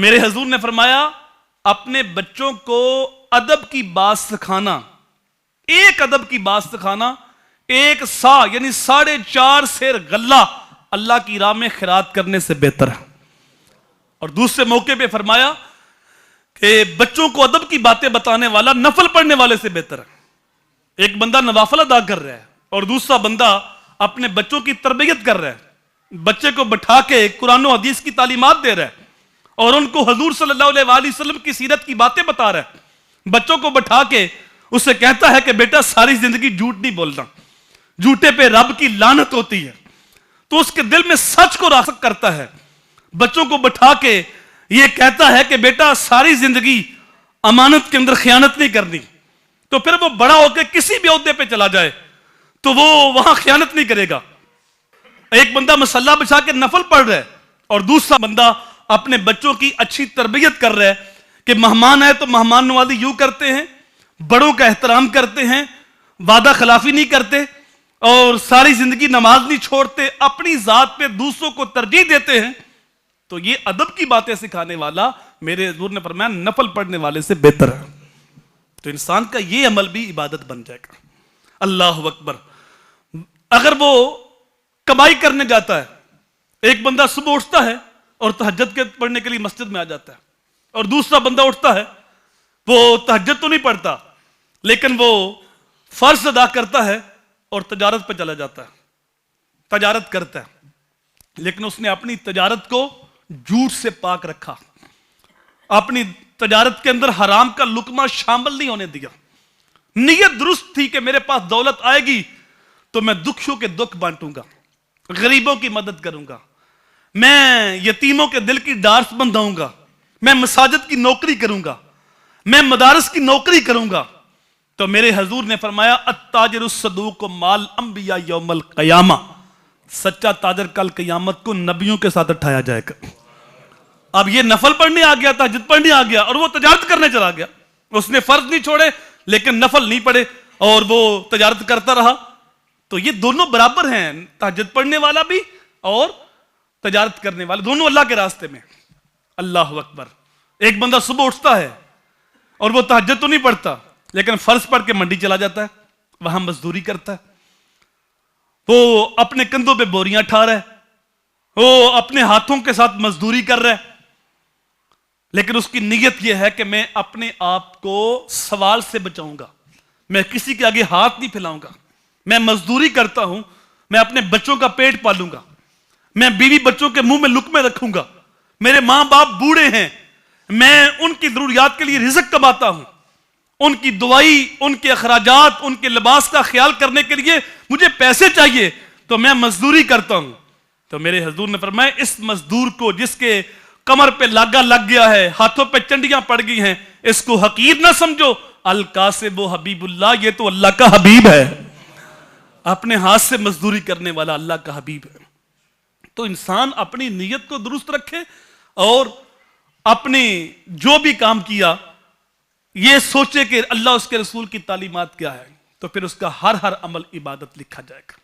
میرے حضور نے فرمایا اپنے بچوں کو ادب کی بات سکھانا، ایک ادب کی بات سکھانا، ایک سا یعنی 4.5 سیر غلہ اللہ کی راہ میں خیرات کرنے سے بہتر ہے۔ اور دوسرے موقع پہ فرمایا کہ بچوں کو ادب کی باتیں بتانے والا نفل پڑھنے والے سے بہتر ہے۔ ایک بندہ نوافل ادا کر رہا ہے اور دوسرا بندہ اپنے بچوں کی تربیت کر رہا ہے، بچے کو بٹھا کے قرآن و حدیث کی تعلیمات دے رہا ہے اور ان کو حضور صلی اللہ علیہ وآلہ وسلم کی سیرت کی باتیں بتا رہا ہے، بچوں کو بٹھا کے اسے کہتا ہے کہ بیٹا ساری زندگی جھوٹ نہیں بولنا، جھوٹے پہ رب کی لعنت ہوتی ہے، تو اس کے دل میں سچ کو راسخ کرتا ہے۔ بچوں کو بٹھا کے یہ کہتا ہے کہ بیٹا ساری زندگی امانت کے اندر خیانت نہیں کرنی، تو پھر وہ بڑا ہو کے کسی بھی عہدے پہ چلا جائے تو وہ وہاں خیانت نہیں کرے گا۔ ایک بندہ مصلی بچھا کے نفل پڑھ رہا ہے اور دوسرا بندہ اپنے بچوں کی اچھی تربیت کر رہا ہے کہ مہمان آئے تو مہمان نوازی یوں کرتے ہیں، بڑوں کا احترام کرتے ہیں، وعدہ خلافی نہیں کرتے اور ساری زندگی نماز نہیں چھوڑتے، اپنی ذات پہ دوسروں کو ترجیح دیتے ہیں، تو یہ ادب کی باتیں سکھانے والا میرے حضور نے فرمایا نفل پڑھنے والے سے بہتر ہے۔ تو انسان کا یہ عمل بھی عبادت بن جائے گا۔ اللہ اکبر۔ اگر وہ کمائی کرنے جاتا ہے، ایک بندہ صبح اٹھتا ہے اور تہجد کے پڑھنے کے لیے مسجد میں آ جاتا ہے، اور دوسرا بندہ اٹھتا ہے وہ تہجد تو نہیں پڑھتا لیکن وہ فرض ادا کرتا ہے اور تجارت پہ چلا جاتا ہے، تجارت کرتا ہے، لیکن اس نے اپنی تجارت کو جھوٹ سے پاک رکھا، اپنی تجارت کے اندر حرام کا لقمہ شامل نہیں ہونے دیا، نیت درست تھی کہ میرے پاس دولت آئے گی تو میں دکھیوں کے دکھ بانٹوں گا، غریبوں کی مدد کروں گا، میں یتیموں کے دل کی ڈارس بندھاؤں گا، میں مساجد کی نوکری کروں گا، میں مدارس کی نوکری کروں گا، تو میرے حضور نے فرمایا التاجر الصدوق مال انبیاء یوم القیامہ، سچا تاجر کل قیامت کو نبیوں کے ساتھ اٹھایا جائے گا۔ اب یہ نفل پڑھنے آ گیا، تہجد پڑھنے آ گیا اور وہ تجارت کرنے چلا گیا، اس نے فرض نہیں چھوڑے لیکن نفل نہیں پڑھے اور وہ تجارت کرتا رہا، تو یہ دونوں برابر ہیں، تہجد پڑھنے والا بھی اور تجارت کرنے والا، دونوں اللہ کے راستے میں۔ اللہ اکبر۔ ایک بندہ صبح اٹھتا ہے اور وہ تہجد تو نہیں پڑھتا لیکن فرض پڑھ کے منڈی چلا جاتا ہے، وہاں مزدوری کرتا ہے، وہ اپنے کندھوں پہ بوریاں اٹھا رہا ہے، وہ اپنے ہاتھوں کے ساتھ مزدوری کر رہا ہے، لیکن اس کی نیت یہ ہے کہ میں اپنے آپ کو سوال سے بچاؤں گا، میں کسی کے آگے ہاتھ نہیں پھیلاؤں گا، میں مزدوری کرتا ہوں، میں اپنے بچوں کا پیٹ پالوں گا، میں بیوی بچوں کے منہ میں لقمے رکھوں گا، میرے ماں باپ بوڑھے ہیں، میں ان کی ضروریات کے لیے رزق کماتا ہوں، ان کی دوائی، ان کے اخراجات، ان کے لباس کا خیال کرنے کے لیے مجھے پیسے چاہیے، تو میں مزدوری کرتا ہوں۔ تو میرے حضور نے فرمایا اس مزدور کو جس کے کمر پہ لاگا لگ گیا ہے، ہاتھوں پہ چنڈیاں پڑ گئی ہیں، اس کو حقیر نہ سمجھو، القاسب و حبیب اللہ، یہ تو اللہ کا حبیب ہے، اپنے ہاتھ سے مزدوری کرنے والا اللہ کا حبیب ہے۔ تو انسان اپنی نیت کو درست رکھے اور اپنے جو بھی کام کیا یہ سوچے کہ اللہ اس کے رسول کی تعلیمات کیا ہے، تو پھر اس کا ہر عمل عبادت لکھا جائے گا۔